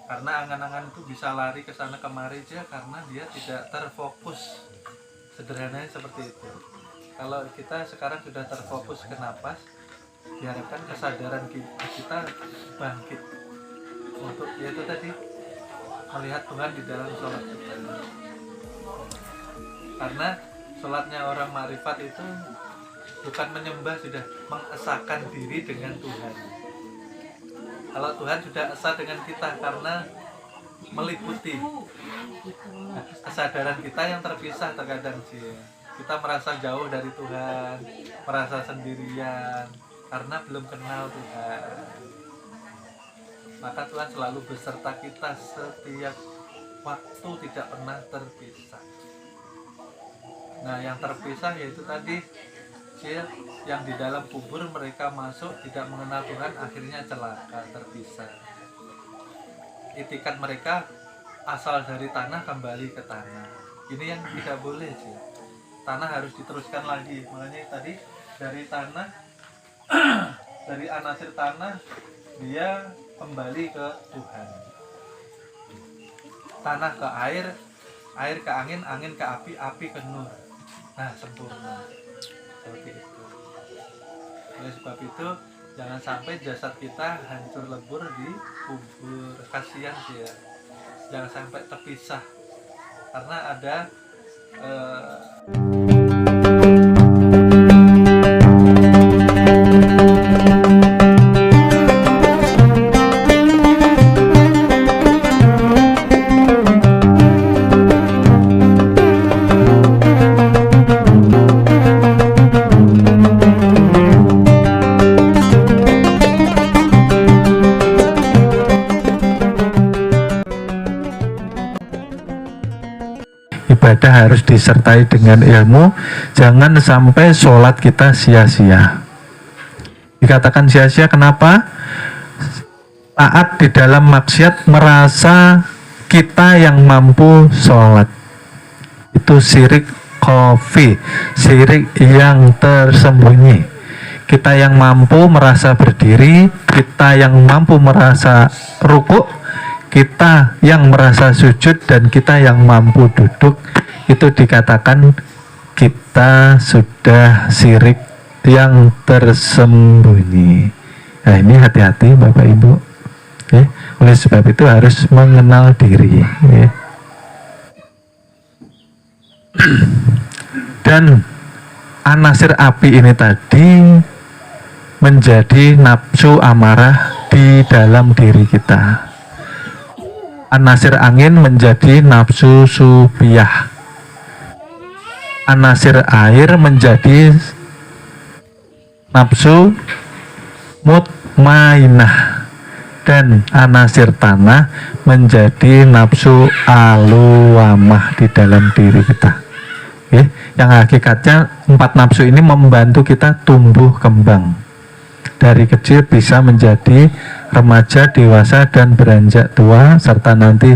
Karena angan-angan itu bisa lari ke sana kemari aja karena dia tidak terfokus. Sederhananya seperti itu. Kalau kita sekarang sudah terfokus ke napas, diharapkan kesadaran kita bangkit untuk yaitu tadi melihat Tuhan di dalam sholat kita. Karena sholatnya orang makrifat itu bukan menyembah, sudah mengesahkan diri dengan Tuhan. Kalau Tuhan sudah esa dengan kita karena meliputi kesadaran kita yang terpisah terkadang sih. Kita merasa jauh dari Tuhan, merasa sendirian karena belum kenal Tuhan. Maka Tuhan selalu beserta kita setiap waktu, tidak pernah terpisah. Nah, yang terpisah yaitu tadi yang di dalam kubur mereka masuk tidak mengenal Tuhan, akhirnya celaka, terpisah. Itikat mereka asal dari tanah kembali ke tanah. Ini yang tidak boleh sih. Tanah harus diteruskan lagi. Makanya tadi dari tanah dari anasir tanah dia kembali ke Tuhan. Tanah ke air, air ke angin, angin ke api, api ke nur. Nah, sempurna. Seperti itu. Oleh sebab itu jangan sampai jasad kita hancur lebur di kubur. Kasihan sih ya. Jangan sampai terpisah. Karena ada ibadah harus disertai dengan ilmu. Jangan sampai sholat kita sia-sia. Dikatakan sia-sia kenapa? Taat di dalam maksiat merasa kita yang mampu sholat. Itu syirik khafi, syirik yang tersembunyi. Kita yang mampu merasa berdiri, kita yang mampu merasa rukuk, kita yang merasa sujud, dan kita yang mampu duduk. Itu dikatakan kita sudah syirik yang tersembunyi. Nah, ini hati-hati Bapak Ibu. Oleh sebab itu harus mengenal diri. Dan anasir api ini tadi menjadi nafsu amarah di dalam diri kita. Anasir angin menjadi nafsu supiyah. Anasir air menjadi nafsu mutmainah. Dan anasir tanah menjadi nafsu alawamah di dalam diri kita. Yang hakikatnya 4 nafsu ini membantu kita tumbuh kembang. Dari kecil bisa menjadi remaja, dewasa, dan beranjak tua, serta nanti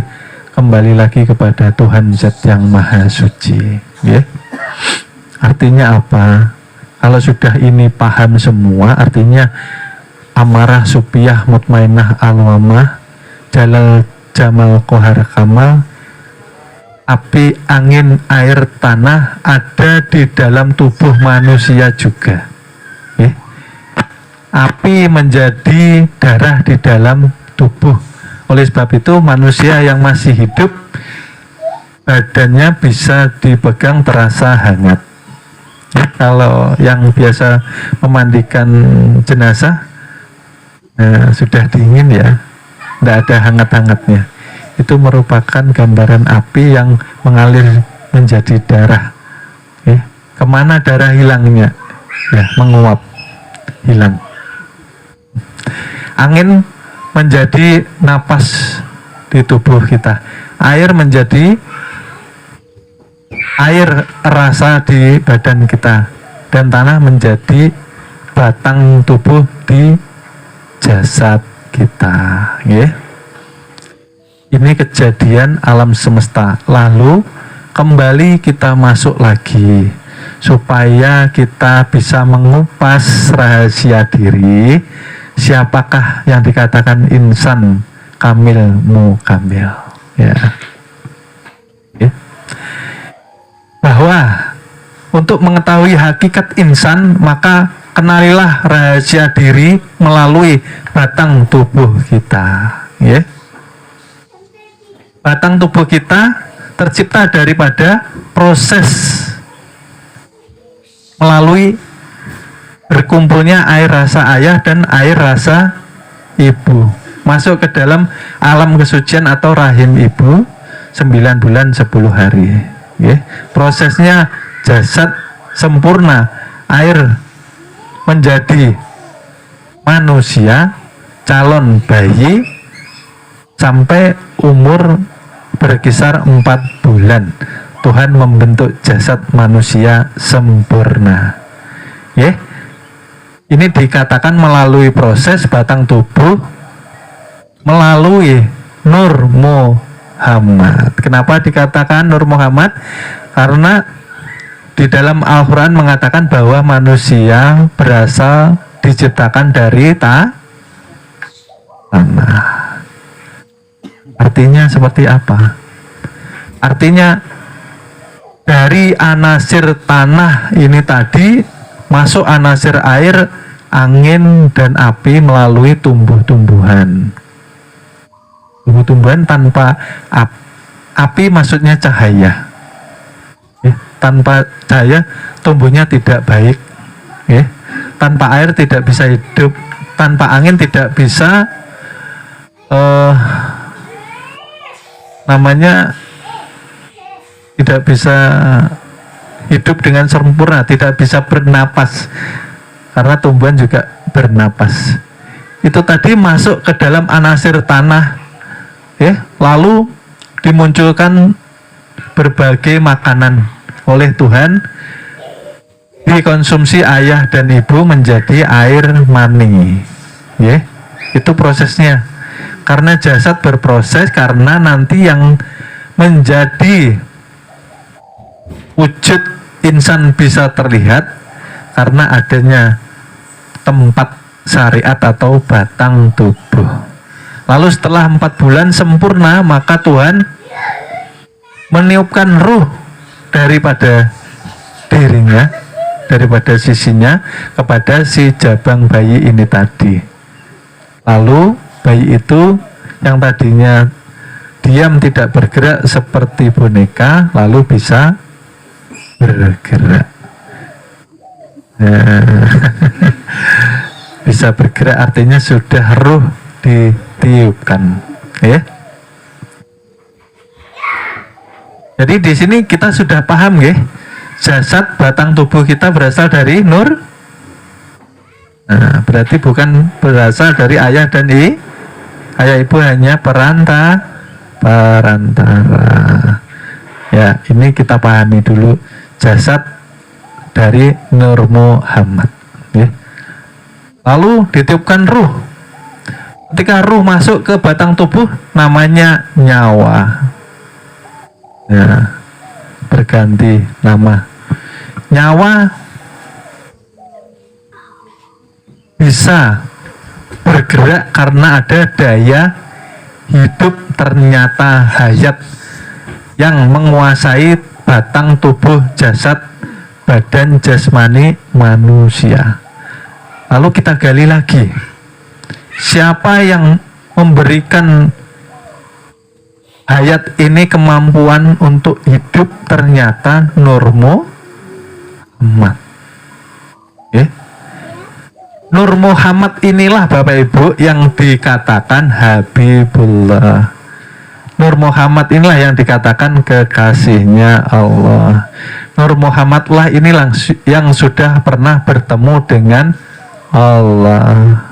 kembali lagi kepada Tuhan Zat yang Maha Suci. Artinya apa? Kalau sudah ini paham semua, artinya amarah, supiyah, mutmainah, alwamah, jalal, jamal, kohar, kamal, api, angin, air, tanah ada di dalam tubuh manusia juga. Api menjadi darah di dalam tubuh. Oleh sebab itu manusia yang masih hidup badannya bisa dipegang terasa hangat. Kalau yang biasa memandikan jenazah sudah dingin ya, tidak ada hangat-hangatnya. Itu merupakan gambaran api yang mengalir menjadi darah. Kemana darah hilangnya? Menguap, hilang. Angin menjadi napas di tubuh kita. Air menjadi air rasa di badan kita. Dan tanah menjadi batang tubuh di jasad kita. Ini kejadian alam semesta. Lalu kembali kita masuk lagi supaya kita bisa mengupas rahasia diri. Siapakah yang dikatakan insan kamil mukamil. Ya. Ya. Bahwa untuk mengetahui hakikat insan, maka kenalilah rahasia diri melalui batang tubuh kita. Ya. Batang tubuh kita tercipta daripada proses melalui berkumpulnya air rasa ayah dan air rasa ibu masuk ke dalam alam kesucian atau rahim ibu 9 bulan 10 hari. Ya. Prosesnya jasad sempurna, air menjadi manusia, calon bayi sampai umur berkisar 4 bulan. Tuhan membentuk jasad manusia sempurna. Ya. Ini dikatakan melalui proses batang tubuh melalui Nur Muhammad. Kenapa dikatakan Nur Muhammad? Karena di dalam Al-Quran mengatakan bahwa manusia berasal diciptakan dari tanah. Artinya seperti apa? Artinya dari anasir tanah ini tadi masuk anasir air, angin, dan api melalui tumbuh-tumbuhan. Tumbuh-tumbuhan tanpa api maksudnya cahaya. Tanpa cahaya tumbuhnya tidak baik. Tanpa air tidak bisa hidup, tanpa angin tidak bisa tidak bisa hidup dengan sempurna, tidak bisa bernapas karena tumbuhan juga bernapas. Itu tadi masuk ke dalam anasir tanah, ya, lalu dimunculkan berbagai makanan oleh Tuhan, dikonsumsi ayah dan ibu menjadi air mani. Ya, itu prosesnya. Karena jasad berproses, karena nanti yang menjadi wujud insan bisa terlihat karena adanya tempat syariat atau batang tubuh. Lalu setelah 4 bulan sempurna, maka Tuhan meniupkan ruh daripada dirinya, daripada sisinya kepada si jabang bayi ini tadi. Lalu bayi itu yang tadinya diam tidak bergerak seperti boneka, lalu bisa bergerak. Bisa bergerak artinya sudah ruh ditiupkan, ya. Jadi di sini kita sudah paham, ya, jasad batang tubuh kita berasal dari nur. Nah, berarti bukan berasal dari ayah dan ayah ibu, hanya perantara. Ya, ini kita pahami dulu jasad dari Nur Muhammad, ya. Lalu ditiupkan ruh. Ketika ruh masuk ke batang tubuh, namanya nyawa. Ya, berganti nama. Nyawa bisa bergerak karena ada daya hidup, ternyata hayat yang menguasai batang tubuh jasad badan jasmani manusia. Lalu kita gali lagi, siapa yang memberikan hayat ini kemampuan untuk hidup? Ternyata Nur Muhammad, ya. Nur Muhammad inilah Bapak Ibu yang dikatakan Habibullah. Nur Muhammad inilah yang dikatakan kekasihnya Allah. Nur Muhammadlah inilah yang sudah pernah bertemu dengan Allah.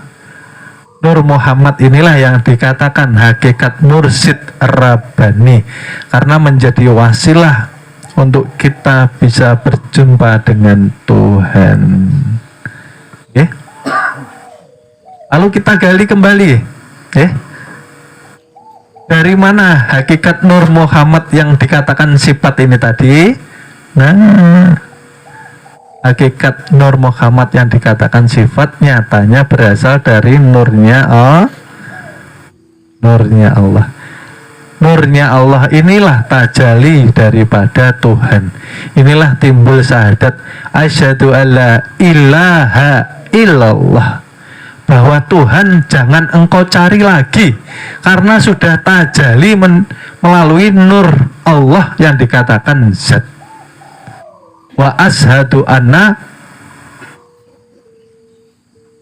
Nur Muhammad inilah yang dikatakan hakikat mursyid Rabbani, karena menjadi wasilah untuk kita bisa berjumpa dengan Tuhan. Ya. Lalu kita gali kembali, ya. Dari mana hakikat Nur Muhammad yang dikatakan sifat ini tadi? Nah, hakikat Nur Muhammad yang dikatakan sifat nyatanya berasal dari nurnya Nurnya Allah. Nurnya Allah inilah tajalli daripada Tuhan. Inilah timbul syahadat asyhadu alla ilaha illallah, bahwa Tuhan jangan engkau cari lagi, karena sudah tajalli melalui nur Allah yang dikatakan zat. Wa asyhadu anna,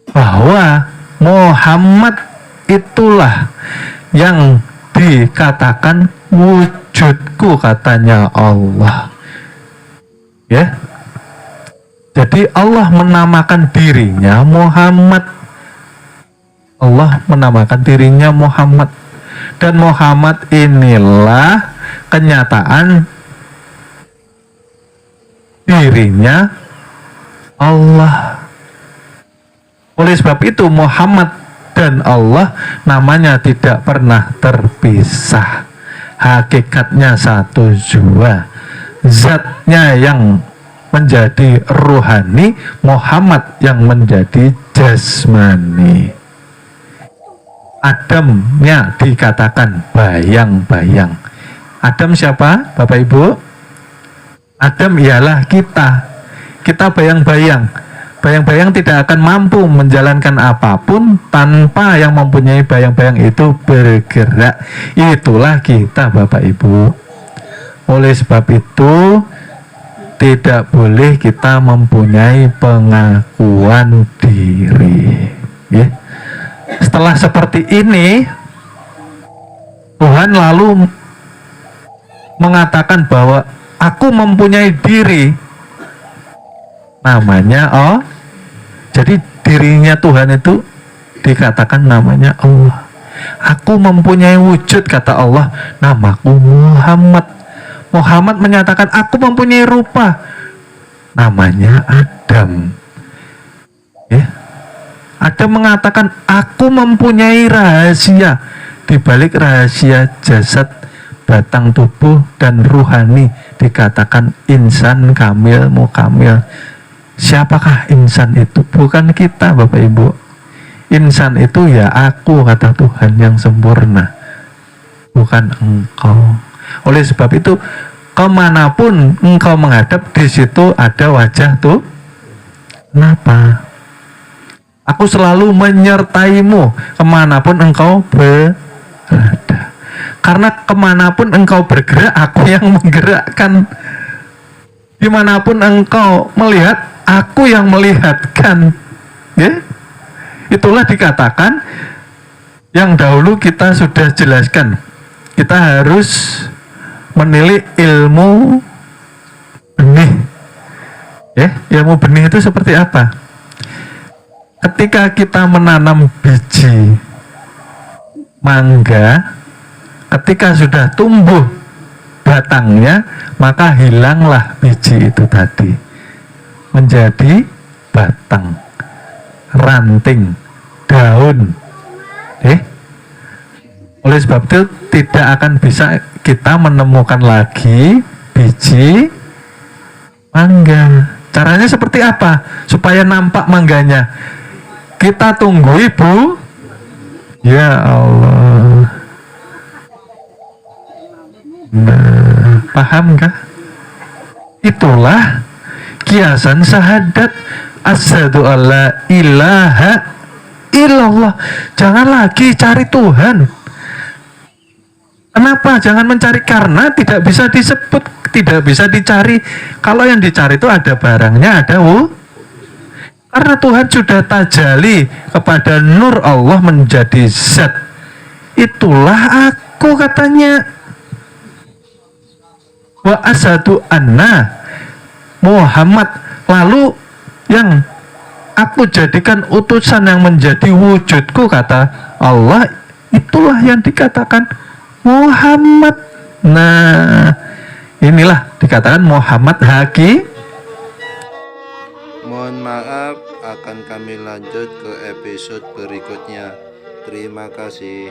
bahwa Muhammad itulah yang dikatakan wujudku, katanya Allah. Ya. Jadi Allah menamakan dirinya Muhammad. Allah menamakan dirinya Muhammad. Dan Muhammad inilah kenyataan dirinya Allah. Oleh sebab itu Muhammad dan Allah namanya tidak pernah terpisah. Hakikatnya satu jua. Zatnya yang menjadi rohani, Muhammad yang menjadi jasmani. Adamnya dikatakan bayang-bayang. Adam siapa, Bapak Ibu? Adam ialah kita. Kita bayang-bayang. Bayang-bayang tidak akan mampu menjalankan apapun tanpa yang mempunyai bayang-bayang itu bergerak. Itulah kita, Bapak Ibu. Oleh sebab itu tidak boleh kita mempunyai pengakuan diri. Ya. Setelah seperti ini, Tuhan lalu mengatakan bahwa aku mempunyai diri. Namanya jadi dirinya Tuhan itu dikatakan namanya Allah. Aku mempunyai wujud, kata Allah, namaku Muhammad. Muhammad menyatakan aku mempunyai rupa, namanya Adam. Ya. Adam mengatakan aku mempunyai rahasia. Di balik rahasia jasad, batang tubuh dan ruhani dikatakan insan kamil mukamil. Siapakah insan itu? Bukan kita, Bapak Ibu. Insan itu ya aku, kata Tuhan, yang sempurna, bukan engkau. Oleh sebab itu kemanapun engkau menghadap, di situ ada wajah tuh. Kenapa? Aku selalu menyertaimu kemanapun engkau berada. Karena kemanapun engkau bergerak, aku yang menggerakkan. Dimanapun engkau melihat, aku yang melihatkan. Ya? Itulah dikatakan yang dahulu kita sudah jelaskan. Kita harus menilik ilmu benih. Ya, ilmu benih itu seperti apa? Ketika kita menanam biji mangga, ketika sudah tumbuh batangnya, maka hilanglah biji itu tadi, menjadi batang, ranting, daun. Oleh sebab itu tidak akan bisa kita menemukan lagi biji mangga. Caranya seperti apa supaya nampak mangganya? Kita tunggu Ibu. Ya Allah. Nah, pahamkah? Itulah kiasan syahadat asyhadu alla ilaha illallah. Jangan lagi cari Tuhan. Kenapa? Jangan mencari, karena tidak bisa disebut, tidak bisa dicari. Kalau yang dicari itu ada barangnya, ada karena Tuhan sudah tajalli kepada nur Allah menjadi zat. Itulah aku, katanya. Wa asyhadu anna Muhammad. Lalu yang aku jadikan utusan yang menjadi wujudku, kata Allah, itulah yang dikatakan Muhammad. Nah, inilah dikatakan Muhammad Haki. Mohon maaf, akan kami lanjut ke episode berikutnya. Terima kasih.